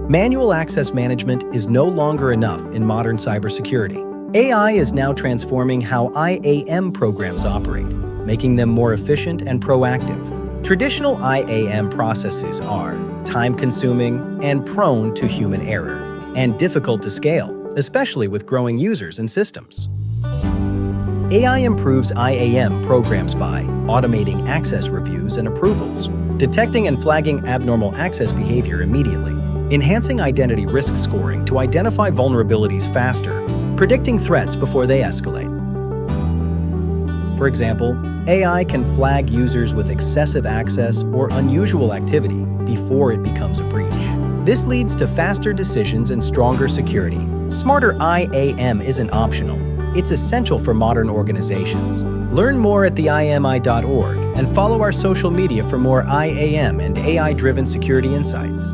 Manual access management is no longer enough in modern cybersecurity. AI is now transforming how IAM programs operate, making them more efficient and proactive. Traditional IAM processes are time-consuming and prone to human error, and difficult to scale, especially with growing users and systems. AI improves IAM programs by automating access reviews and approvals, detecting and flagging abnormal access behavior immediately, enhancing identity risk scoring to identify vulnerabilities faster, predicting threats before they escalate. For example, AI can flag users with excessive access or unusual activity before it becomes a breach. This leads to faster decisions and stronger security. Smarter IAM isn't optional. It's essential for modern organizations. Learn more at theimi.org and follow our social media for more IAM and AI-driven security insights.